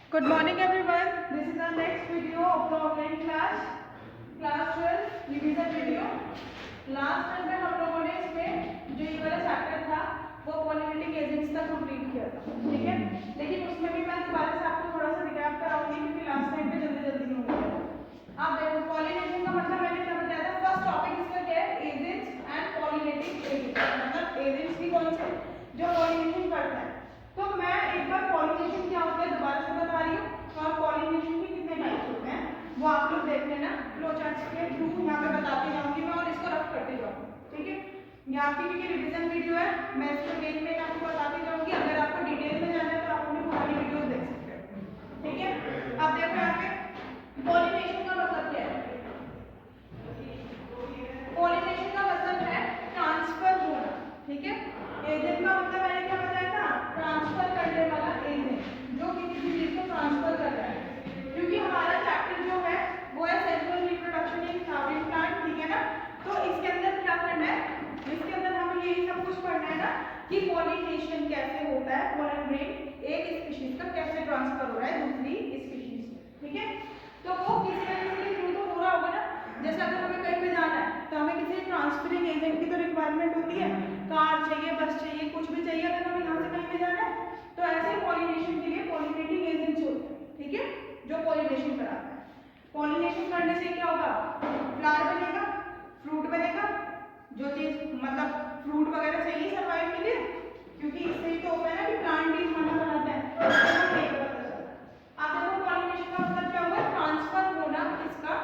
Good morning everyone. This is our next video of the online class 12 revision video. Last time में हम लोगों ने इसमें जो ये वाला चैप्टर था वो पॉलिनेटिंग एजेंट्स तक कंप्लीट किया था, ठीक है। लेकिन उसमें भी मैं दोबारा से आपको थोड़ा सा रिकैप कराऊंगी क्योंकि लास्ट टाइम पे जल्दी नहीं हो गया। आप देखो पॉलिनेशन का मतलब मैंने क्या बताया था। फर्स्ट टॉपिक इसका क्या है, एजेंट्स एंड पॉलिनेटिंग एजेंट्स। मतलब एजेंट्स भी कौन से जो पॉलिनेशन करता है। तो मैं एक बार पॉलिनेशन क्या होता है दोबारा से बता रही हूँ। तो आप पॉलिनेशन के कितने टाइप्स होते हैं वो आप लोग देख लेना, फ्लो चार्ट के थ्रू यहाँ पे बताती जाऊंगी मैं और इसको रफ करते जाऊंगी, ठीक है। ये आपकी क्योंकि रिवीजन वीडियो है, मैं इसको मेन में आपको बताती जाऊंगी। अगर आपको डिटेल में जाना है तो आप अपनी पुरानी वीडियो देख सकते हो, ठीक है। अब देखो यहाँ पे पॉलिनेशन का मतलब क्या है। पॉलिनेशन का मतलब है ट्रांसफर होना, ठीक है। एजेंट का मतलब मैंने क्या बताया था, ट्रांसफर करने वाला एजेंट जो किसी भी चीज को ट्रांसफर कर रहा है। क्योंकि हमारा चैप्टर जो है वो है sexual reproduction in flowering plant, ठीक है ना। तो इसके अंदर क्या करना है, इसके अंदर हमें यही सब कुछ पढ़ना है ना कि पॉलिनेशन कैसे होता है, पोलन ग्रेन एक स्पीशीज का कैसे ट्रांसफर हो रहा है दूसरी स्पीशीज में, ठीक है। तो वो किसी न किसी के थ्रू तो हो रहा होगा ना। जैसे अगर हमें कहीं पे जाना है तो हमें किसी ट्रांसफरिंग एजेंट की तो रिक्वायरमेंट होती है, कार चाहिए, बस चाहिए, कुछ भी चाहिए। अगर हमें यहाँ से कहीं पे जाना है तो ऐसे पॉलिनेशन के लिए पॉलिनेटिंग एजेंट्स होते हैं, ठीक है, जो पॉलिनेशन कराता है। पॉलिनेशन करने से क्या होगा, फ्लावर बनेगा, फ्रूट बनेगा। जो चीज मतलब फ्रूट वगैरह चाहिए सर्वाइव के लिए, क्योंकि इससे ही तो होता है ना कि प्लांट भी खाना बनाता है। आप देखो पॉलिनेशन का मतलब क्या होगा, ट्रांसफर होना इसका,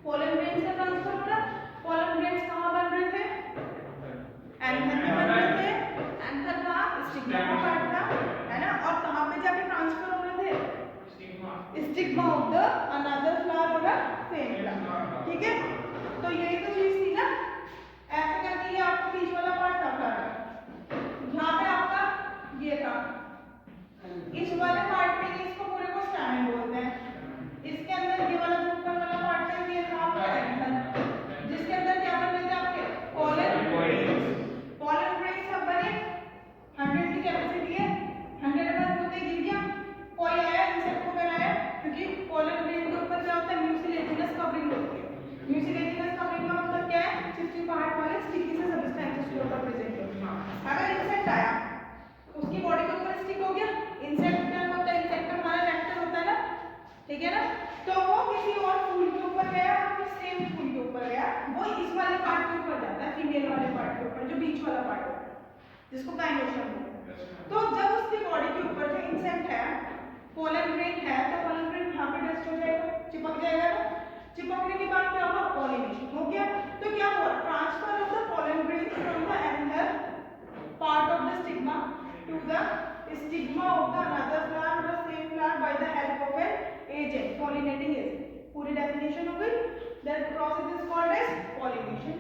पोलन ग्रेन्स का ट्रांसफर होना। पोलन ग्रेन्स कहाँ बन रहे थे, एंथर में बन रहे थे। एंथर का स्टिग्मा का पार्ट था, है ना। और कहाँ पे जाके ट्रांसफर हो रहे थे, stigma of the another flower और सेम फ्लावर, ठीक है। तो यही तो चीज थी ना। ऐसे करके ये आपको बीच वाला पार्ट था फ्लावर, यहाँ पे आपका ये था। इस वाले पार्ट में इसको पूरे को स्टैमेन बोलते हैं। इसके अंदर ये वाला जो ऊपर वाला पार्ट है ये था आपका एंथर, जिसके अंदर क्या बन रहे थे आपके पोलन ग्रेन्स। पोलन ग्रेन्स सब बने, 100 की कैपेसिटी है, 100 बंद होते गिर गया, कोई आया इंसेक्ट को बनाया। क्योंकि पोलन ग्रेन के ऊपर क्या होता है, म्यूसिलेजिनस कवरिंग होती है। म्यूसिलेजिनस कवरिंग का मतलब क्या है, चिपचिपाहट वाले स्टिकी से सब्सटेंसेस के ऊपर प्रेजेंट होती है। अगर इंसेक्ट आया उसकी बॉडी के ऊपर स्टिक हो गया, इंसेक्ट क्या होता है, इंसेक्ट का हमारा नेक्टर होता है ना, ठीक है ना। तो वो किसी और फूल के ऊपर गया, किसी सेम फूल के ऊपर गया, वो इस वाले पार्ट के ऊपर जाता है, फीमेल वाले पार्ट के ऊपर, जो बीच वाला पार्ट होता है जिसको काइनोशियम बोलते हैं। तो जब उसकी बॉडी के ऊपर जो इंसेक्ट है, पोलन ग्रेन है, तो पोलन ग्रेन यहाँ पे डस्ट हो जाएगा, चिपक जाएगा ना। चिपकने के बाद क्या होगा, पॉलिनेशन हो गया। तो क्या हुआ, transfer of the pollen grain from the anther part of the stigma to the stigma of the another flower or the same flower by the help of an agent, pollinating agent। पूरी definition हो गई। That process is called as pollination।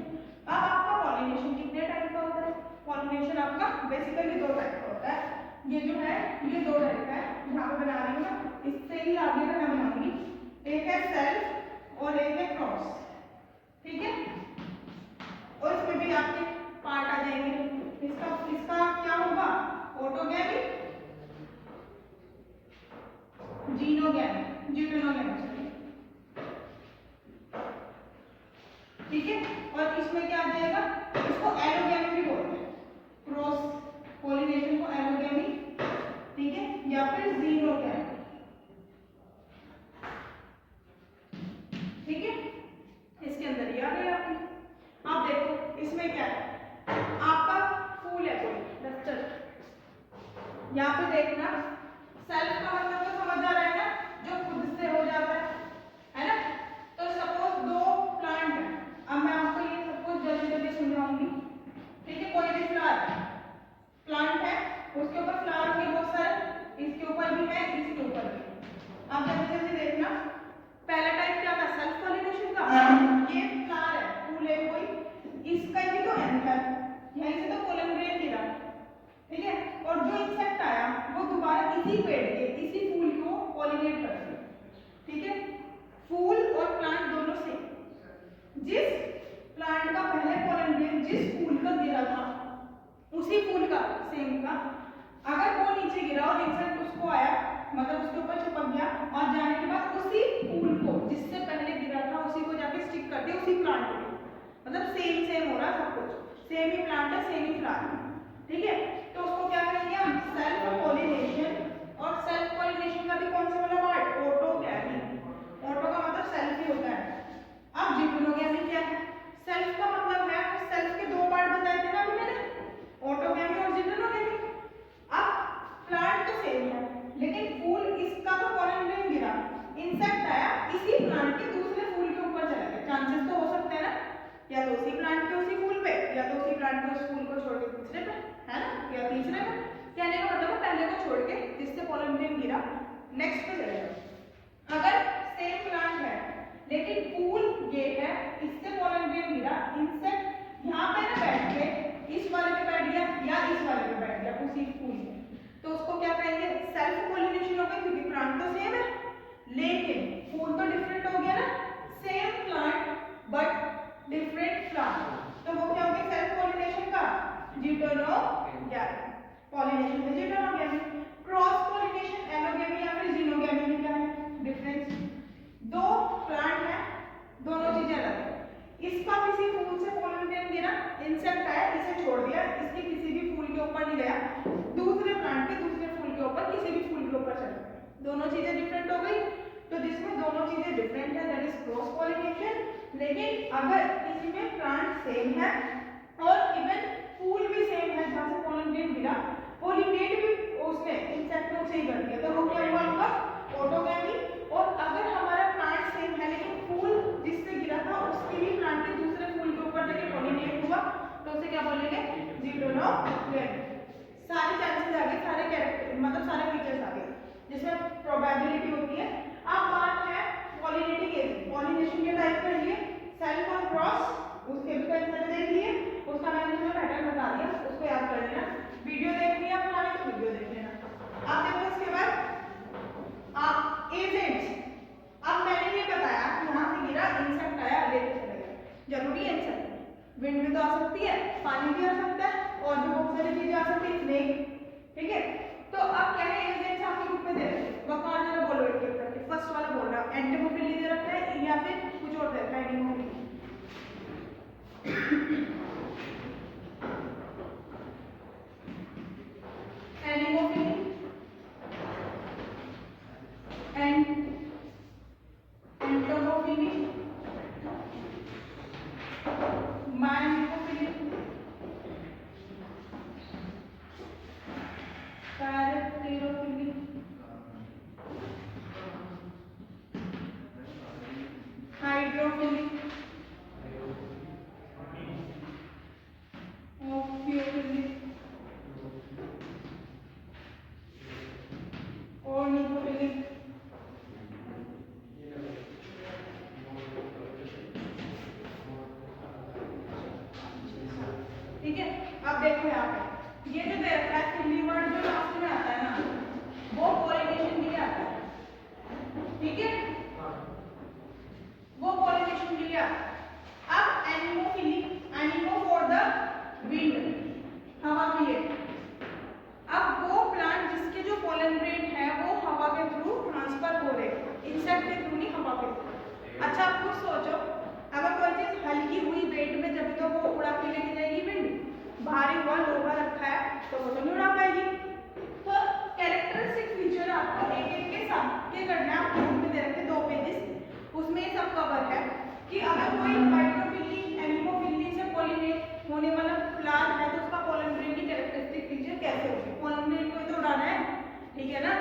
अब आपका pollination कितने type का होता है, pollination आपका बेसिकली दो टाइप का होता है। ये जो है ये दो टाइप का है, यहाँ पे बना रही हूँ ना, इससे ही आगे का मैं बनाऊंगी। एक है सेल्फ और एक है क्रॉस, ठीक है। और इसमें भी आपके पार्ट आ जाएंगे। इसका क्या होगा, ऑटोगैमी, जीनोगैमी, जीनोगैमी, ठीक है। और इसमें क्या आ जाएगा, इसको एलोगैमी भी बोलते हैं, क्रॉस पॉलिनेशन को एलोगैमी, ठीक है, या फिर जीनोगैमी, ठीक है। इसके अंदर ये आ गई आपकी। अब देखो इसमें क्या है, आपका फूल है कोई डस्टर, यहाँ पे देखना सेल्फ का मतलब तो समझ आ रहा है ना, जो खुद से हो जाता है ना। तो सपोज दो प्लांट है, अब मैं आपको ये सब कुछ जल्दी जल्दी समझाऊंगी प्लांट, ठीक है। तो उसको क्या करेंगे हम, सेल्फ पॉलिनेशन। और सेल्फ पॉलिनेशन का भी कौन सा वाला पार्ट, ऑटोगैमी। ऑटो का मतलब सेल्फ ही होता है। अब जिम्नोगैमी क्या है, सेल्फ का मतलब है, सेल्फ के दो पार्ट बताए थे ना अभी मैंने, ऑटोगैमी और जिम्नोगैमी। अब प्लांट तो सेम है, लेकिन फूल इसका तो पॉलन ग्रेन गिरा, इंसेक्ट आया इसी प्लांट के दूसरे फूल के ऊपर चला गया। चांसेस तो हो सकते हैं ना, या तो उसी प्लांट के उसी फूल पे, या तो उसी प्लांट के उस फूल को छोड़ के तीसरे पे, है ना, या तीसरे पे। कहने का मतलब पहले को छोड़ के जिससे पॉलन ग्रेन गिरा नेक्स्ट पे चलेगा। अगर सेम प्लांट है लेकिन फूल ये है, इससे पॉलन ग्रेन गिरा, इंसेक्ट यहाँ पे ना बैठ के इस वाले पे बैठ गया या इस वाले पे बैठ गया उसी फूल में, तो उसको क्या कहेंगे, सेल्फ पॉलिनेशन हो गई, क्योंकि प्लांट तो सेम है लेकिन फूल तो डिफरेंट हो गया ना, same plant but different plant, तो वो क्या हो गया सेल्फ पॉलिनेशन का जिटोनोगैमी। पॉलिनेशन में जिटोनोगैमी। क्रॉस पॉलिनेशन एलोगैमी या फिर जिनोगैमी में क्या है डिफरेंस, दो प्लांट है, दोनों चीजें अलग है। इसका किसी फूल से पॉलन ग्रेन गिरा, इंसेक्ट आया इसे छोड़ दिया, इसके किसी भी फूल के ऊपर नहीं गया, दूसरे प्लांट के दूसरे फूल के ऊपर किसी भी फूल के ऊपर चला गया, दोनों चीजें डिफरेंट हो गई। तो जिसमें दोनों चीजें डिफरेंट है दैट इज क्रॉस पॉलिनेशन। लेकिन अगर किसी में प्लांट सेम है और इवन फूल भी सेम है जहां से पॉलन ग्रेन गिरा, पॉलिनेट भी उसने इंसेक्ट ने उसे ही कर दिया, तो वो क्या हुआ आपका ऑटोगैमी। और अगर हमारा प्लांट सेम है लेकिन फूल जिससे गिरा था उसके ही प्लांट के दूसरे फूल के ऊपर जाके पॉलिनेट हुआ, तो उसे क्या बोलेंगे, जिटोनोगैमी। सारे चांसेस आ गए, सारे कैरेक्टर मतलब सारे फीचर्स आ गए जिसमें प्रोबेबिलिटी होती है। अब बात है पॉलिनेटिंग एजेंट। पॉलिनेशन के टाइप कर लिए, सेल्फ और क्रॉस, उसके भी टाइप मैंने देख लिए, उसका मैंने तुम्हें पैटर्न बता दिया, उसको याद कर लेना। वीडियो देखनी है पुरानी तो वीडियो देख लेना। अब देखो इसके बाद आप एजेंट्स। अब मैंने ये बताया कि यहाँ से गिरा, इंसेक्ट आया लेके चला गया, जरूरी है इंसेक्ट, विंड भी तो आ सकती है, पानी भी आ सकता है और भी बहुत सारी चीजें आ सकती है, स्नेक, ठीक है। तो अब क्या है एजेंट्स आपके ग्रुप में दे रखे हैं, वकार जरा बोलो एक एक करके, फर्स्ट वाला बोल रहा है एंटीमोफिली दे रखा है या फिर कुछ और दे रखा है, एंटीमोफिली एनिमोफिली एंड एंटोमोफिली माइमोफिली पैरेथेरोफिली हाइड्रोफिली ऑक्सियोफिली ऑर्निथोफिली। ठीक है, अब देखो यहाँ पे ये जो दे रखा है हिंदी वर्ड जो लास्ट में आता है ना, वो पॉलिनेशन के लिए आता है, ठीक है, वो पॉलिनेशन के लिए आता है। अब एनिमोफिली, एनिमो फॉर द विंड, हवा के लिए। अब वो प्लांट जिसके जो पॉलन ग्रेन है वो हवा के थ्रू ट्रांसफर हो रहे, इंसेक्ट के थ्रू नहीं, हवा के थ्रू। अच्छा आप खुद सोचो, अगर कोई चीज हल्की हुई वेट में जब तो वो उड़ा के लेके जाएगी विंड, भारी हुआ लोहा रखा है तो वो तो नहीं उड़ा पाएगी। तो कैरेक्टरिस्टिक फीचर आपको एक एक के साथ ये करना है। आपको में दे रखे 2 पेजेस, उसमें ये सब कवर है कि अगर कोई हाइड्रोफिली एनिमोफिली से पॉलिनेट होने वाला प्लांट है तो उसका पॉलन ग्रेन की कैरेक्टरिस्टिक फीचर कैसे होगी। पॉलन ग्रेन को तो उड़ाना है, ठीक है ना,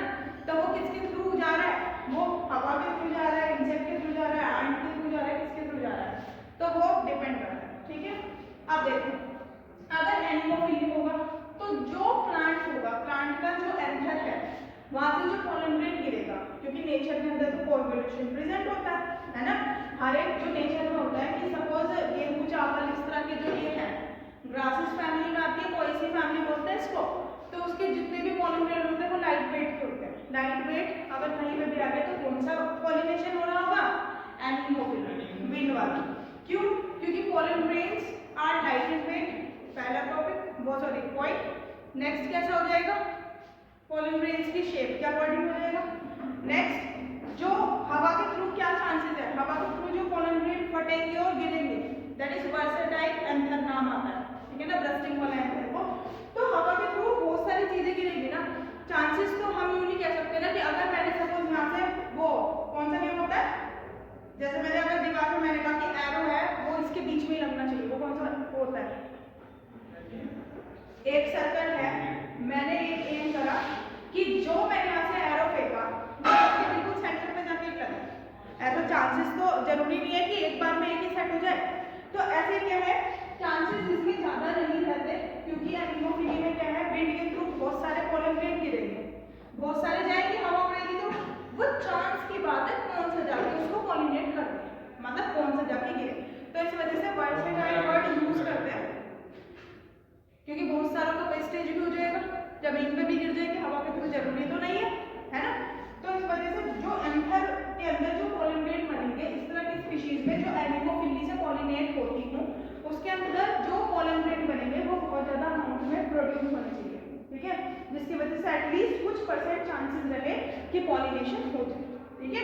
तो वो किसके थ्रू जा रहा है, वो हवा के थ्रू जा रहा है, इंसेक्ट के थ्रू जा रहा है, एंट के थ्रू जा रहा है, किसके थ्रू जा रहा है, तो वो डिपेंड करता है, ठीक है। अब देखो अगर एनिमोफिली होगा तो जो प्लांट होगा, प्लांट का जो एंथर है वहां से जो पॉलन ग्रेन गिरेगा, क्योंकि नेचर के अंदर तो पॉलिनेशन प्रेजेंट होता है ना, हर एक जो नेचर में होता है कि सपोज गेहूं चावल इस तरह के जो ये है ग्रासेस फैमिली में आती है, कोई सी फैमिली बोलते हैं इसको, तो उसके जितने भी पॉलन ग्रेन होते हैं वो लाइट वेट के होते हैं। लाइट वेट अगर कहीं पे भी आ गया तो कौन सा पॉलिनेशन हो रहा होगा, एनिमोफिली, विंड वाला। क्यों, क्योंकि pollen grains are light in weight, पहला टॉपिक वो सॉरी पॉइंट। नेक्स्ट कैसा हो जाएगा, पॉलन ग्रेन्स की शेप क्या अकॉर्डिंग हो जाएगा। नेक्स्ट जो हवा के थ्रू क्या चांसेस है, हवा के थ्रू जो पॉलन ग्रेन फटेंगे और गिरेंगे दैट इज वर्सेटाइल एंथर नाम आता है, ठीक है ना, ब्रस्टिंग वाला एंथर वो क्योंकि एनिमोफिली में क्या है, विंड के थ्रू बहुत सारे पोलन ग्रेन गिरेंगे, बहुत सारे जाएंगे, हवा उड़ेगी, तो वो चांस की बात है कौन सा जाके उसको पॉलिनेट कर दे, मतलब कौन सा जाके गिरे। तो इस वजह से वर्ड से काइंड वर्ड यूज करते हैं, क्योंकि बहुत सारों का वेस्टेज भी हो जाएगा, जमीन पे भी गिर जाएंगे, हवा के थ्रू जरूरी तो नहीं है ना। तो इस वजह से जो एंथर के अंदर जो पोलन ग्रेन बनेंगे, इस तरह की स्पीशीज में जो एनिमोफिली से पॉलिनेट होती हूँ, उसके अंदर जो पोलन ग्रेन बनेंगे वो बहुत ज्यादा अमाउंट में प्रोड्यूस होने चाहिए, ठीक है, जिसकी वजह से एटलीस्ट कुछ % चांसेस रहे कि पॉलिनेशन हो जाए, ठीक है।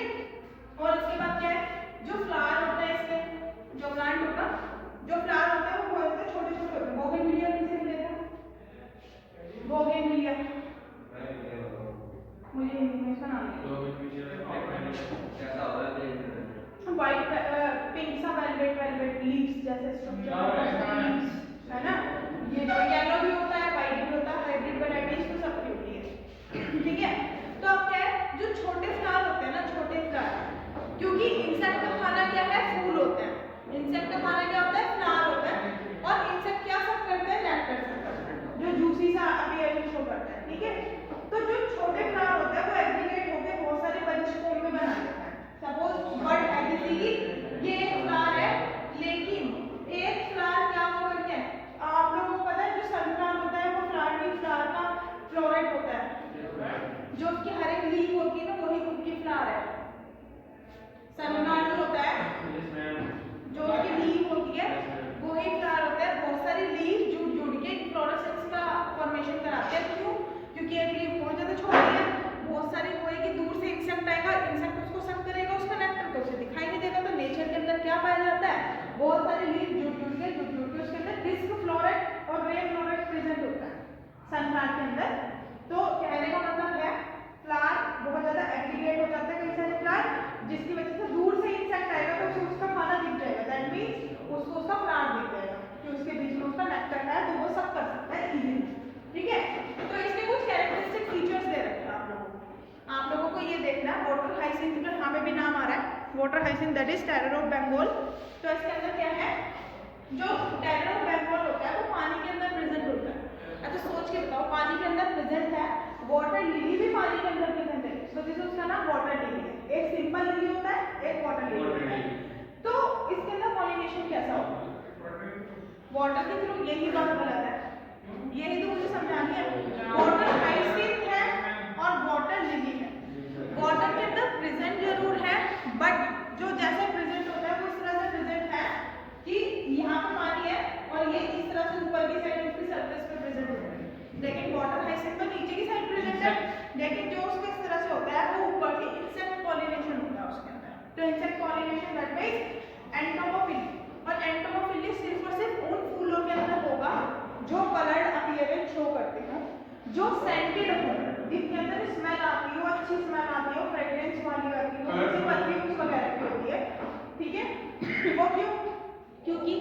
और उसके बाद क्या है, जो फ्लावर होता है इसमें, जो प्लांट होगा, जो फ्लावर होता है वो बहुत छोटे छोटे होते हैं। बोगेनविलिया किसे मिलेगा, बोगेनविलिया, मुझे इन्फॉर्मेशन आ गई, व्हाइट पिंक सा वेलवेट वेलवेट लीव्स जैसे स्ट्रक्चर है ना, ये जो येलो भी होता है, व्हाइट भी होता है, हाइब्रिड वैरायटीज तो सबकी होती है, ठीक है। तो अब क्या है, जो छोटे फ्लावर होते हैं ना, छोटे फ्लावर, क्योंकि इंसेक्ट का खाना क्या है, फूल होते हैं, इंसेक्ट का खाना क्या होता है, फ्लावर होता है, और इंसेक्ट क्या सब करते हैं, नेक्टर सब करते हैं, जो जूसी सा अपीयरेंस शो करता है, ठीक है। तो जो छोटे फ्लावर होते हैं वो एग्रीगेट होकर बहुत सारे बंच फॉर्म में बना देते हैं। सपोज बर्ड एग्रीगेट, ये एक फ्लावर है, लेकिन एक फ्लावर क्या हो करके है, आप लोगों को पता है जो सनफ्लावर होता है वो फ्लावर की फ्लावर का फ्लोरेट होता है, जो उसकी हर एक लीफ होती है ना वही खुद की फ्लावर है। सनफ्लावर जो होता है, जो उसकी लीफ होती है वही फ्लावर होता है, बहुत सारी लीफ जुड़ जुड़ के इन्फ्लोरेसेंस का फॉर्मेशन कराते हैं। क्यों, क्योंकि एक लीफ बहुत ज्यादा छोटी है, बहुत सारी होएगी, दूर से इंसेक्ट आएगा, इंसेक्ट उसको सक करेगा, उसका नेक्टर तो उसे दिखाई नहीं देगा। तो नेचर के अंदर क्या पाया जाता है, बहुत सारी लीफ जुड़ जुड़ के उसके अंदर डिस्क फ्लोरेट और रे फ्लोरेट प्रेजेंट होता है सनफ्लावर के अंदर। तो कहने का मतलब है फ्लावर बहुत ज्यादा एग्रीगेट हो जाता है कई सारे फ्लावर, जिसकी वजह से दूर से इंसेक्ट आएगा तो उसे उसका खाना दिख जाएगा, दैट मींस उसको उसका फ्लावर दिख जाएगा कि उसके बीच में उसका नेक्टर है, तो वो सब कर सकता है इजीली, ठीक है। तो इसके कुछ कैरेक्टरिस्टिक फीचर्स दे रखे हैं आप लोगों को ये देखना है। वाटर हाइसिंथ का यहाँ पे भी नाम आ रहा है, water hyacinth that is terror of Bengal. तो इसके अंदर क्या है, जो टेरर ऑफ बंगाल होता है वो पानी के अंदर प्रेजेंट होता है। अच्छा सोच के बताओ, पानी के अंदर प्रेजेंट है, वाटर लिली भी पानी के अंदर प्रेजेंट है, तो जिस उसका नाम वाटर लिली है। एक सिंपल लिली होता है, एक वाटर लिली होता है। तो इसके अंदर पॉलिनेशन कैसा होगा, वाटर के थ्रू, यही बात गलत है, यही तो मुझे समझानी है। वाटर हाइसिंथ है और वाटर लिली है, वाटर के अंदर प्रेजेंट जरूर है, बट जो जैसे प्रेजेंट होता है वो इस तरह से प्रेजेंट है कि यहाँ पे पानी है और ये इस तरह से ऊपर की साइड उसकी सरफेस पे प्रेजेंट होता है। लेकिन वाटर हाइसिंथ में नीचे की साइड प्रेजेंट है, लेकिन जो उसके इस तरह से होता है वो ऊपर की इंसेक्ट पॉलिनेशन होता है उसके अंदर। तो insect pollination that means entomophily, और एंटोमोफिली सिर्फ और सिर्फ उन फूलों के अंदर होगा जो कलर्ड अपीयरेंस शो करते हैं, जो सेंटेड हो, जिनके अंदर स्मेल आती हो, अच्छी स्मेल आती हो, फ्रेग्रेंस वाली आती हो, जैसे परफ्यूम्स वगैरह की होती है, ठीक है। वो क्यों, क्योंकि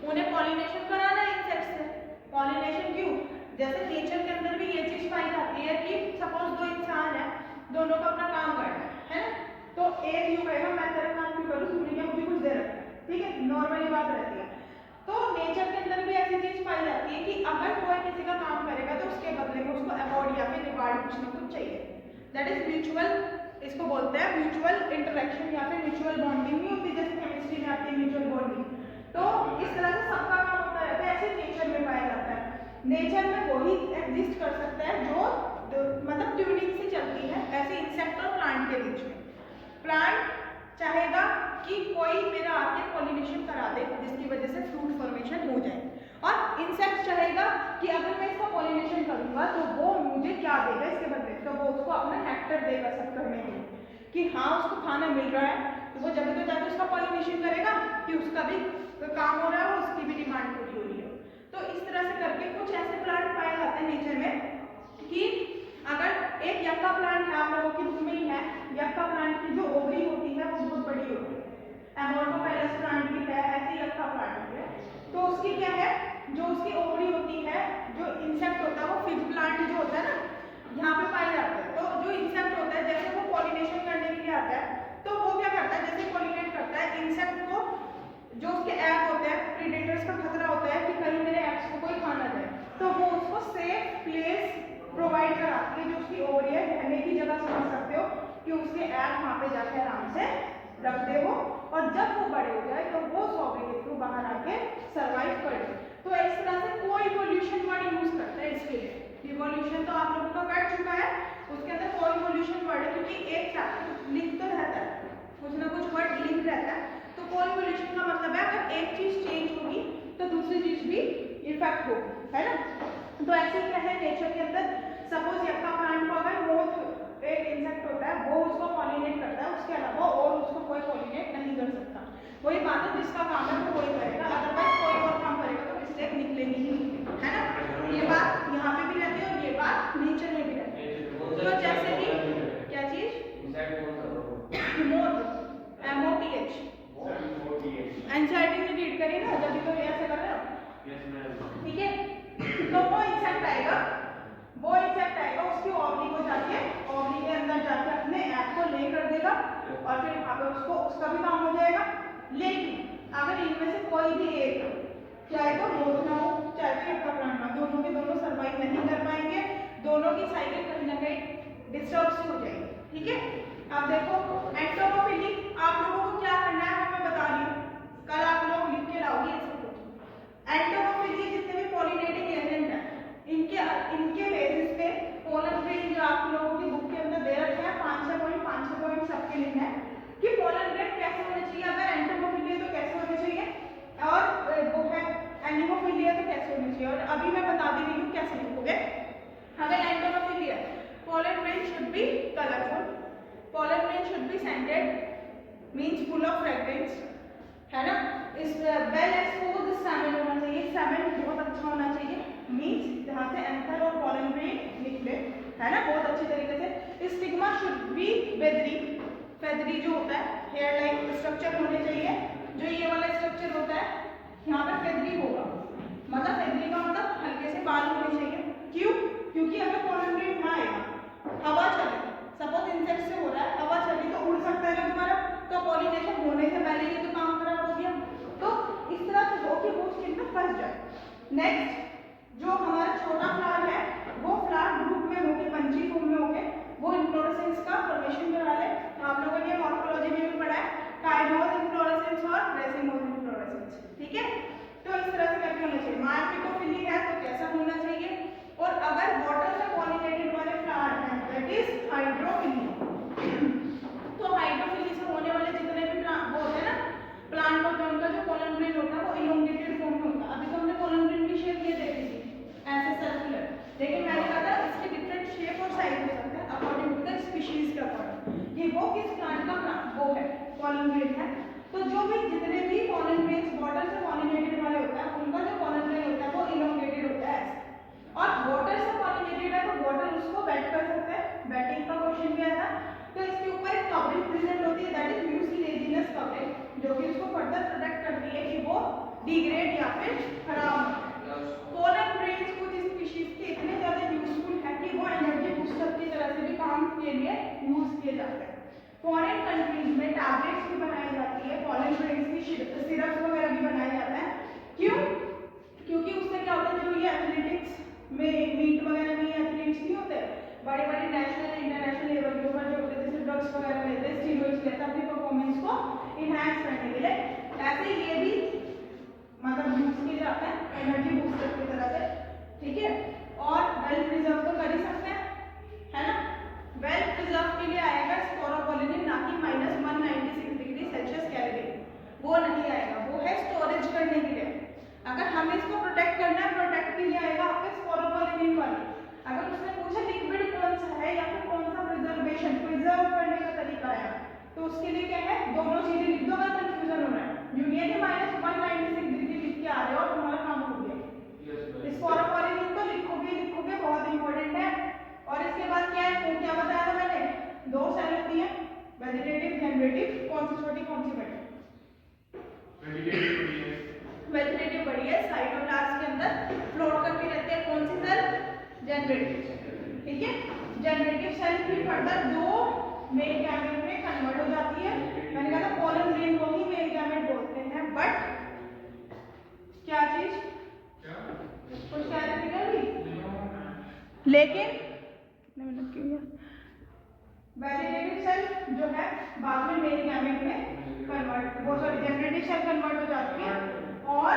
उन्हें पॉलिनेशन कराना है इंसेक्ट से। पॉलिनेशन क्यों, जैसे नेचर के अंदर भी ये चीज पाई जाती है कि सपोज दो इंसान है, दोनों को अपना काम करना है ना, तो एक यूं कहेगा मैं तेरा काम क्यों करूं, तूने क्या मुझे कुछ दे रखा है, ठीक है, नॉर्मली बात रहती है। तो नेचर के अंदर भी ऐसी चीज पाई जाती है कि अगर कोई किसी का काम करेगा तो उसके बदले में उसको अवार्ड या फिर रिवार्ड कुछ ना कुछ चाहिए, दैट इज म्यूचुअल, इसको बोलते हैं म्यूचुअल इंटरेक्शन या फिर म्यूचुअल बॉन्डिंग नहीं होती, जैसे केमिस्ट्री में आती है म्यूचुअल बॉन्डिंग। तो इस तरह से सबका काम होता रहता है, ऐसे नेचर में पाया जाता है। नेचर में वही एग्जिस्ट कर सकता है जो मतलब ट्यूनिंग से चलती है, ऐसे इंसेक्ट और प्लांट के बीच में। प्लांट चाहेगा कि कोई मेरा आके पॉलिनेशन करा दे जिसकी वजह से फ्रूट फॉर्मेशन हो जाए, और इंसेक्ट चाहेगा कि अगर मैं इसका पॉलिनेशन करूंगा तो वो मुझे क्या देगा इसके बदले, तो वो उसको अपना नेक्टर देगा सब करने के लिए कि हाँ उसको खाना मिल रहा है, तो वो जब तो जाके उसका पॉलिनेशन करेगा कि उसका भी काम हो रहा है और उसकी भी डिमांड पूरी हो रही है। तो इस तरह से करके कुछ ऐसे प्लांट पाए जाते हैं नेचर में कि अगर एक यक्का प्लांट है, आप लोगों की बुक में ही है, यक्का प्लांट की जो ओवरी होती है वो बहुत बड़ी होती है, एमोर्फोफाइलस प्लांट की है, ऐसी यक्का प्लांट की है। तो उसकी क्या है, जो उसकी ओवरी होती है, जो इंसेक्ट होता है वो फिग प्लांट जो होता है ना यहाँ पे पाए जाते हैं। तो जो इंसेक्ट होता है जैसे वो पॉलिनेशन करने के लिए आता है, तो वो क्या करता है, जैसे पॉलिनेट करता है इंसेक्ट को, जो उसके एग होते हैं, प्रीडेटर्स का खतरा होता है कि कहीं मेरे एग्स को कोई खा ना जाए, तो वो कि उसके एग वहाँ पे जाके आराम से रख दे वो, और जब वो बड़े हो जाए तो वो स्वाभाविक के थ्रू बाहर आके सर्वाइव कर दे। तो इस तरह से कोई इवोल्यूशन वर्ड यूज करते हैं इसके लिए। इवोल्यूशन तो आप लोगों का बैठ चुका है, उसके अंदर कोई इवोल्यूशन वर्ड है क्योंकि एक चैप्टर लिंक तो रहता है, कुछ ना कुछ वर्ड लिंक रहता है। तो कोई इवोल्यूशन का मतलब है अगर एक चीज चेंज होगी तो दूसरी चीज भी इफेक्ट होगी, है ना। तो ऐसे क्या है नेचर के अंदर, सपोज यक्का प्लांट को अगर मोथ एक इंसेक्ट होता है वो उसको पॉलिनेट करता है, उसके अलावा और उसको कोई पॉलिनेट नहीं कर सकता। वही बात है, जिसका काम है वो वही करेगा, अदरवाइज कोई और काम करेगा तो मिस्टेक निकलेगी ही निकलेगी, है ना। ये बात यहाँ पे भी रहती है और ये बात नेचर में भी रहती है। तो जैसे कि क्या चीज मोथ MOTH एनसीईआरटी में रीड करिए ना, जब भी तो ऐसे कर रहे हो, ठीक है। तो वो इंसेक्ट आएगा, उसकी ओवरी को जाके, ओवरी के अंदर जाके अपने एग को ले कर देगा और फिर वहाँ पे उसको उसका भी काम हो जाएगा। लेकिन अगर इनमें से कोई भी एक, चाहे तो मोथ ना हो चाहे तो यक्का प्लांट ना, दोनों के दोनों सर्वाइव नहीं कर पाएंगे, दोनों की साइकिल कहीं ना कहीं डिस्टर्ब सी हो जाएगी, ठीक है। अब देखो एंटोमोफिली आप लोगों को क्या करना है मैं बता रही हूँ, कल आप लोग लिख के लाओगे इसको। एंटोमोफिली जितने भी पॉलिनेटिंग एजेंट है इनके बेसिस पे पोलन ग्रेन जो आप लोगों की बुक के अंदर दे रखा है 5-6 पॉइंट सबके लिए है कि पोलन ग्रेन कैसे होने चाहिए, अगर एंटोमोफिली तो कैसे होने चाहिए, और वो है एनिमोफिली तो कैसे होने चाहिए। और अभी मैं बता दे रही हूँ कैसे लिखोगे। अगर एंटोमोफिली है, pollen grain should be colourful, pollen grain should be scented means full of fragrance, है ना। इस वेल एक्सपोज्ड स्टैमेन होना चाहिए, स्टैमेन बहुत अच्छा होना चाहिए, मींस जहाँ से एंथर और पोलन ग्रेन निकले, है ना, बहुत अच्छी तरीके से। Stigma should be feathery, feathery जो होता है हेयर लाइक स्ट्रक्चर होने चाहिए, जो ये वाला स्ट्रक्चर होता है यहाँ पे फेदरी होगा, मतलब फेदरी का मतलब हल्के से बाल होने चाहिए। क्यों? क्योंकि अगर पोलन ग्रेन ना आएगा, हवा चले, सपोज इंसेक्ट से हो रहा है, हवा चली तो उड़ सकता है ना तुम्हारा, तो पॉलिनेशन होने से पहले ही तो काम खराब हो गया। तो इस तरह से हो कि वो स्किन में फंस जाए। नेक्स्ट जो हमारा छोटा फ्लावर है वो फ्लावर ग्रुप में होके, बंची फॉर्म में होके वो इन्फ्लोरेसेंस का फॉर्मेशन करा ले। आप लोगों ने मॉर्फोलॉजी में भी पढ़ा है काइमोस इन्फ्लोरेसेंस और रेसिमोस इन्फ्लोरेसेंस, ठीक है। तो इस तरह से करके होना चाहिए। मार्केटोफिली है तो कैसा होना चाहिए, और अगर वाटर से पॉलिनेटेड वाले फ्लावर हैं दैट इज हाइड्रोफिली। तो हाइड्रोफिली से होने वाले जितने भी वो होते हैं ना प्लांट होते हैं, उनका जो पोलन ग्रेन होता है वो इलोंगेटेड फॉर्म में होता है। अभी तो हमने पोलन ग्रेन की शेप ये देखी थी ऐसे सर्कुलर, लेकिन मैंने कहा था इसके डिफरेंट शेप और साइज हो सकते हैं अकॉर्डिंग टू द स्पीशीज के अकॉर्डिंग कि वो किस प्लांट का वो है पोलन ग्रेन है। तो जो भी जितने भी पोलन ग्रेन्स वाटर से पॉलिनेटेड वाले होता है उनका जो पोलन ग्रेन होता है वो इलोंगेटेड होता है, और वाटर से पॉलिनेटेड है तो वाटर उसको वेट कर सकते हैं, वेटिंग का क्वेश्चन भी आता है। तो इसके ऊपर एक कवरिंग प्रेजेंट होती है दैट इज म्यूसिलेजिनस कवरिंग, जो कि उसको फर्दर प्रोटेक्ट करती है कि वो डिग्रेड या फिर खराब ना हो। पोलन ग्रेन्स कुछ स्पीशीज के इतने ज्यादा यूजफुल है कि वो एनर्जी बूस्टर की तरह से भी काम के लिए यूज किए जाते हैं। फॉरेन कंट्रीज में टैबलेट्स भी बनाई जाती है, पोलन ग्रेन्स की सिरप्स वगैरह भी बनाए जाते हैं। क्यों? क्योंकि उससे क्या होता है, जो ये एथलेटिक्स में मीट वगैरह में एथलीट्स नहीं होते, बड़े बड़े नेशनल इंटरनेशनल लेवल के ऊपर जो होते हैं जैसे ड्रग्स वगैरह लेते हैं, स्टीरॉइड्स लेते हैं अपनी परफॉर्मेंस को इनहैंस करने के लिए, ऐसे ये भी मतलब यूज किए जाते हैं एनर्जी बूस्टर की तरह से, ठीक है। और वेल प्रिजर्व तो कर ही सकते हैं, है ना। वेल प्रिजर्व के लिए आएगा स्पोरोपोलिन, ना कि -196 डिग्री सेल्सियस केल्विन, वो नहीं आएगा, वो है स्टोरेज करने के लिए। अगर हमें इसको प्रोटेक्ट करना है, प्रोटेक्ट के लिए आएगा आपके स्पोरोपोलिन वाली। अगर उसने पूछा लिक्विड कौन सा है या फिर कौन सा प्रिजर्वेशन प्रिजर्व करने का तरीका है, तो उसके लिए क्या है, दोनों चीजें लिख दो अगर कंफ्यूजन हो रहा है। यूनियन के -196 डिग्री लिख के आ रहे हो और तुम्हारा काम हो गया। स्पोरोपोलिन तो लिखोगे बहुत इंपॉर्टेंट है। और इसके बाद क्या है, वो क्या बताया था मैंने, दो सेल होती है वेजिटेटिव जनरेटिव, कौन सी छोटी कौन सी बड़ी? वेजिटेटिव बड़ी है, साइटोप्लाज्म के अंदर फ्लोट करती रहती है, कौन सी सेल? जनरेटिव, ठीक है। जनरेटिव सेल फिर फर्दर दो मेल गैमेट में कन्वर्ट हो जाती है। मैंने कहा था पोलन ग्रेन को ही मेल गैमेट बोलते हैं, बट क्या चीज कुछ कह रहे थे, लेकिन कितने मिनट की हुई है, वेजिटेटिव सेल जो है बाद में मेल गैमेट में जनरेटिव सेल कन्वर्ट हो जाती है, और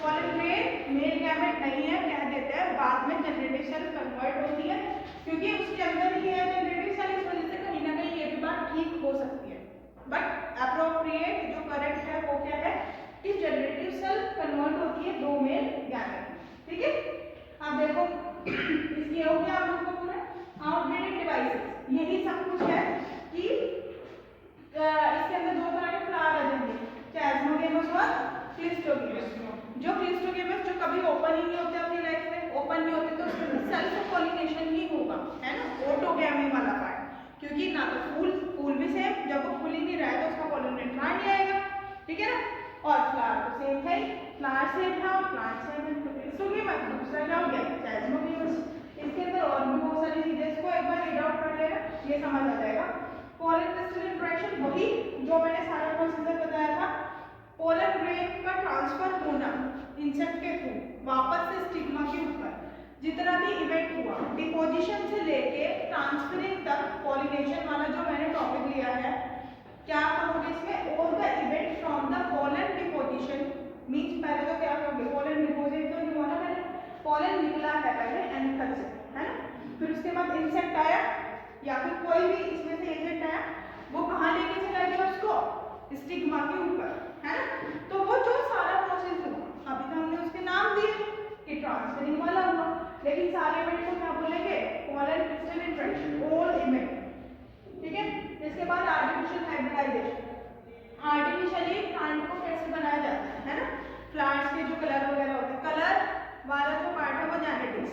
पॉलन ग्रेन मेल गैमेट नहीं है, कह देते हैं बाद में जनरेटिव सेल कन्वर्ट होती है, क्योंकि उसके अंदर ही है जनरेटिव सेल, इस वजह से कहीं ना कहीं ये भी बात ठीक हो सकती है। बट अप्रोप्रिएट जो करेक्ट है वो क्या है कि जनरेटिव सेल कन्वर्ट होती है दो मेल गैमेट, ठीक है। अब देखो इसलिए हो गया आप लोग को पूरा आउटडेटेड डिवाइसेस, यही सब कुछ है कि इसके अंदर दो तरह के फ्लावर आ जाएंगे, चैस्मोगेमस और क्लिस्टोगेमस। जो क्लिस्टोगेमस जो कभी ओपन ही नहीं होते अपनी लाइफ में, ओपन नहीं होते तो उसके अंदर सेल्फ पॉलिनेशन ही होगा, है ना, ऑटोगैमी वाला पार्ट, क्योंकि ना तो फूल भी सेम, जब वो फूल ही नहीं रहा है तो उसका पॉलिनेट वहां नहीं आएगा, ठीक है ना। और फ्लावर तो सेम है, फ्लावर सेम था, प्लांट सेम है, तो क्लिस्टोगेमस दूसरा क्या हो गया चैस्मोगेमस। इसके अंदर और भी बहुत सारी चीजें, इसको एक बार रीड आउट कर लेना, ये समझ आ जाएगा। पोलन क्रिस्टल इंटरेक्शन, वही जो मैंने सारा प्रोसीजर बताया था, पोलन ग्रेन का ट्रांसफर होना इंसेक्ट के थ्रू वापस से स्टिग्मा के ऊपर, जितना भी इवेंट हुआ डिपोजिशन से लेके ट्रांसफरिंग तक, पॉलिनेशन वाला जो मैंने टॉपिक लिया है, क्या कहोगे इसमें, all the event from the pollen deposition, means पहले तो क्या कहोगे, पोलन डिपोजिट तो नहीं हुआ ना, पहले पोलन निकला है पहले एंथर से, है ना, फिर उसके बाद इंसेक्ट आया या फिर कोई भी इसमें से एजेंट आया, वो कहाँ लेके चला गया उसको, स्टिग्मा के ऊपर, है ना। तो वो जो सारा प्रोसेस हुआ, अभी तो हमने उसके नाम दिए कि ट्रांसफरिंग वाला हुआ, लेकिन सारे इवेंट को क्या बोलेंगे, pollen crystal interaction, all event, ठीक है। इसके बाद आर्टिफिशियल हाइब्रिडाइजेशन, आर्टिफिशियली प्लांट को कैसे बनाया जाता है ना, प्लांट्स के जो कलर वगैरह होते हैं, कलर वाला जो पार्ट है वो जेनेटिक्स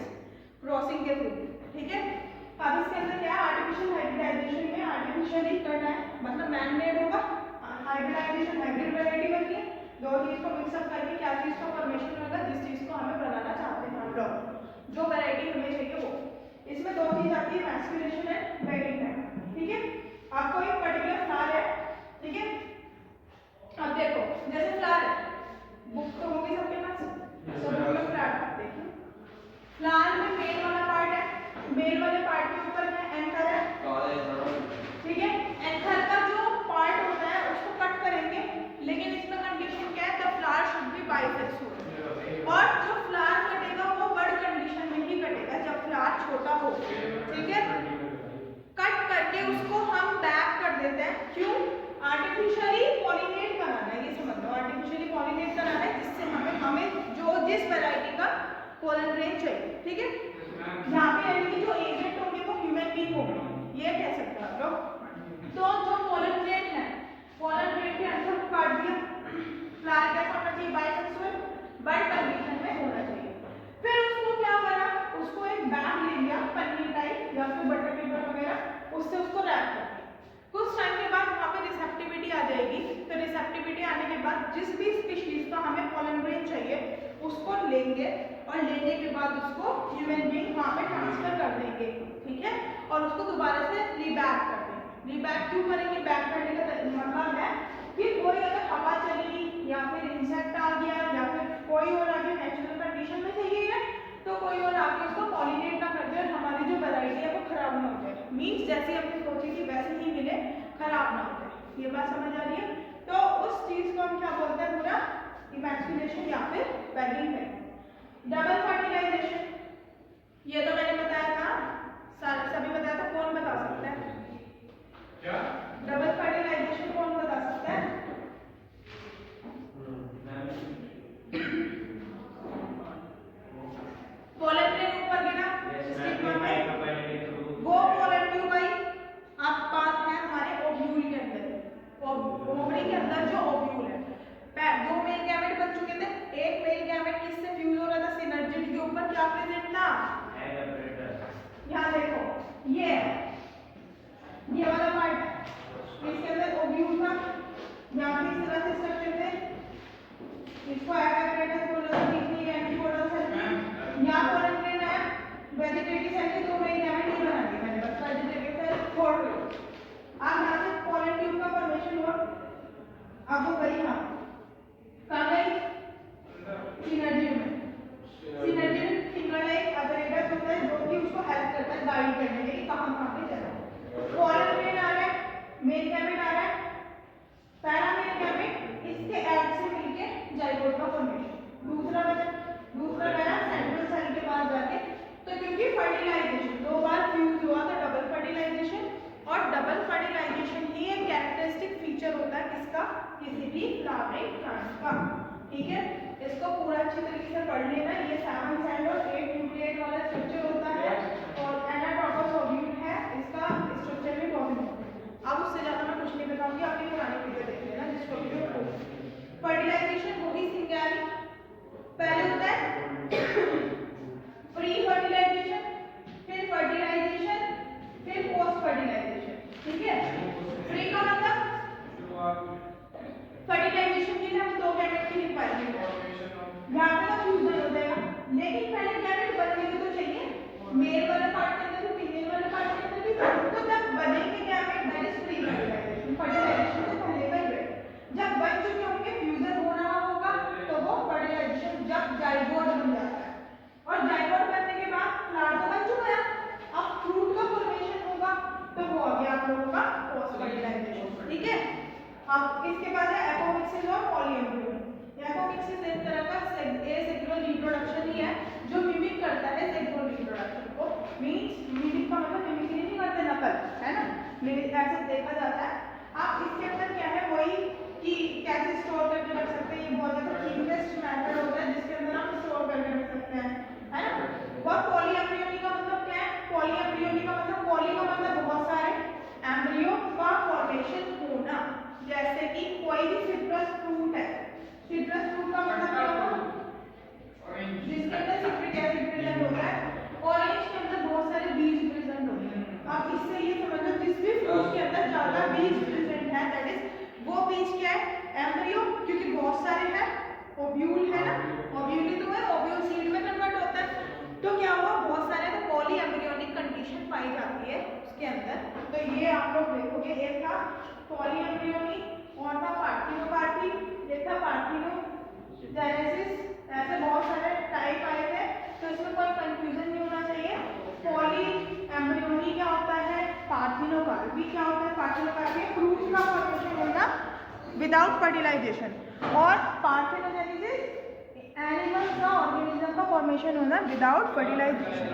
क्रॉसिंग के थ्रू, ठीक है। अब इसके अंदर क्या आर्टिफिशियल हाइब्रिडाइजेशन में आर्टिफिशियली करना है, मतलब मैन मेड होगा, हाइब्रिडाइजेशन हाइब्रिड वैरायटी बनती है, दो चीज को मिक्सअप करके क्या चीज का फॉर्मेशन होगा, जिस चीज को हमें बनाना चाहते हैं हम लोग, जो वैरायटी हमें चाहिए वो, इसमें दो चीज आती है, मैस्कुलेशन एंड ब्रीडिंग टाइम, ठीक है। आपको एक पर्टिकुलर फ्लावर है, ठीक है, अब देखो जैसे फ्लावर है, बुक तो होगी सबके पास, तो बुक में फ्लावर देखिए, फ्लावर में मेल वाला पार्ट है, मेल वाले पार्ट के ऊपर में एंथर है, ठीक है। एंथर का जो पार्ट होता है उसको कट करेंगे, लेकिन इसमें कंडीशन क्या है, the flower should be bisexual, और जो फ्लावर कटेगा वो बर्ड कंडीशन में ही कटेगा जब फ्लावर छोटा हो, ठीक है। कट करके उसको हम बैक कर देते हैं, क्यों, आर्टिफिशियली पॉलिनेट कराना है, ये समझ लो, आर्टिफिशियली पॉलिनेट कराना है, जिससे हमें जो जिस वैरायटी का पोलन ग्रेन चाहिए, ठीक है। यहाँ पे यानी कि जो एजेंट होंगे वो ह्यूमन बीइंग होंगे, ये कह सकते हैं आप लोग। तो जो पोलन ग्रेन है, पोलन ग्रेन के अंदर को काट दिया, फ्लावर कैसा होना चाहिए, बाइसेक्सुअल, बर्ड कंडीशन में होना चाहिए। फिर उसको क्या करा, उसको एक बैग ले लिया पन्नी टाइप या फिर बटर पेपर वगैरह, उससे उसको रैप कर दिया। कुछ टाइम के बाद वहाँ पे रिसेप्टिविटी आ जाएगी, तो रिसेप्टिविटी आने के बाद जिस भी स्पीशीज का हमें पोलन ग्रेन चाहिए उसको लेंगे, और लेने के बाद उसको ह्यूमन बीइंग वहाँ पे ट्रांसफर कर देंगे, ठीक है, और उसको दोबारा से रीबैक कर देंगे। रीबैक क्यों करेंगे, बैक करने का मतलब है कि कोई अगर हवा चली या फिर इंसेक्ट आ गया या फिर कोई और आगे नेचुरल कंडीशन में चाहिए है, तो कोई और आके उसको पॉलिनेट ना कर दे और हमारी जो वैरायटी है वो खराब ना हो जाए, मीन्स जैसे हमने सोची थी वैसे ही मिले, खराब ना हो जाए, ये बात समझ आ रही है। तो उस चीज को हम क्या बोलते हैं, पूरा इमैक्सुलेशन या फिर बैगिंग है। डबल फर्टिलाइजेशन, ये तो मैंने बताया था, सभी बताया था, कौन बता सकता है क्या डबल फर्टिलाइजेशन, कौन बता सकता है, पोलन ग्रेन ऊपर गिरा, स्टिग्मा में वो पोलन ट्यूब आई, अब बात है हमारे ओव्यूल के अंदर, ओवरी के अंदर जो ओव्यूल है, दो मेल गैमेट बन चुके थे, एक मेल गैमेट किससे फ्यूज हो रहा था, सिनर्जिड के ऊपर क्या प्रेजेंट था, यहाँ देखो ये वाला पार्ट है, इसके अंदर ओव्यूल था, यहाँ पे इस तरह से स्ट्रक्चर थे, इसको एपिपेटस बोला था, बीच में एंटीपोडल सेल थी, यहाँ पोलन ग्रेन है, वेजिटेटिव सेल के दो मेल गैमेट नहीं बना दिए मैंने, बस वेजिटेटिव सेल छोड़ दिए। अब यहाँ से पोलन ट्यूब का फॉर्मेशन हुआ, अब वो गई यहाँ कहाँ गई, सिनर्जिड में, सिनर्जिड सिंगल एक अपरेटस होता है जो कि उसको हेल्प करता है गाइड करने के लिए कहाँ पे जाना है, ठीक है, इसको पूरा अच्छी तरीके से पढ़ लेना। ये 7 सेल और 8 न्यूक्लियेट वाला स्ट्रक्चर होता है और एनाटॉमस ओव्यूल है, इसका स्ट्रक्चर भी बहुत इंपॉर्टेंट है। अब उससे ज़्यादा मैं कुछ नहीं बताऊंगी, आपकी पुरानी वीडियो देख लेना जिसको भी। फर्टिलाइजेशन वही सिंगैरी, पहले होता है प्री फर्टिलाइजेशन, फिर फर्टिलाइजेशन, फिर पोस्ट फर्टिलाइजेशन, ठीक है। प्री का मतलब फर्टिलाइजेशन के लिए हम दो गैमेट की रिक्वायरमेंट है, यहाँ पे तो फ्यूजन हो जाएगा, लेकिन पहले गैमेट बनने के तो चाहिए, मेल वाले पार्ट के अंदर भी फीमेल वाले पार्ट के अंदर भी, तो जब बनेंगे gamete that is pre fertilization, fertilization से पहले का इवेंट। जब बन चुके होंगे, फ्यूजन हो रहा होगा, तो वो फर्टिलाइजेशन, जब जाइगोट बन जाता है, और जाइगोट बनने के बाद फ्लावर तो बन चुका है, अब फ्रूट का फॉर्मेशन होगा, तो वो आ गया आप लोगों का पोस्ट फर्टिलाइजेशन, ठीक है। अब इसके बाद है एपोमिक्सिस और पॉलीएम्ब्रियोनी। एपोमिक्सिस एक तरह का एसेक्सुअल रिप्रोडक्शन ही है जो मिमिक करता है सेक्सुअल रिप्रोडक्शन को, मींस मिमिक का मतलब मिमिक्री नहीं करते, नकल, है ना, मिमिक ऐसे देखा जाता है। अब इसके अंदर क्या है, वही कि कैसे स्टोर करके रख सकते हैं, ये बहुत ज्यादा चीपेस्ट मेथड होता है जिसके अंदर आप स्टोर करके रख सकते हैं, है ना। और पॉलीएम्ब्रियोनी का मतलब क्या है, पॉलीएम्ब्रियोनी का मतलब पॉली का मतलब बहुत सारे, एम्ब्रियो का फॉर्मेशन होना, जैसे कि कोई भी सिट्रस फ्रूट है, सिट्रस फ्रूट का मतलब क्या होगा, जिसके अंदर सिट्रिक एसिड प्रेजेंट होता है, ऑरेंज के अंदर बहुत सारे बीज प्रेजेंट होते हैं। आप इससे ये समझ लो जिस भी फ्रूट के अंदर ज्यादा बीज प्रेजेंट है, दैट इज वो बीज क्या है, एम्ब्रियो, क्योंकि बहुत सारे हैं, ओव्यूल है ना, ओव्यूल ही तो है, ओव्यूल सीड में कन्वर्ट होता है, तो क्या हुआ, बहुत सारे तो पॉली एम्ब्रियोनिक कंडीशन पाई जाती है उसके अंदर। तो ये आप लोग देखोगे, एक था पॉलीएम्ब्रियोनी और था पार्थिनोकार्पी, एक था पार्थिनोजेनेसिस, ऐसे बहुत सारे टाइप आए थे, तो इसमें कोई कंफ्यूजन नहीं होना चाहिए। पॉलीएम्ब्रियोनी क्या होता है, पार्थिनोकार्पी क्या होता है, पार्थिनोकार्पी फ्रूट का फॉर्मेशन होना विदाउट फर्टिलाइजेशन, और पार्थिनोजेनेसिस एनिमल्स का, ऑर्गेनिज्म का फॉर्मेशन होना विदाउट फर्टिलाइजेशन।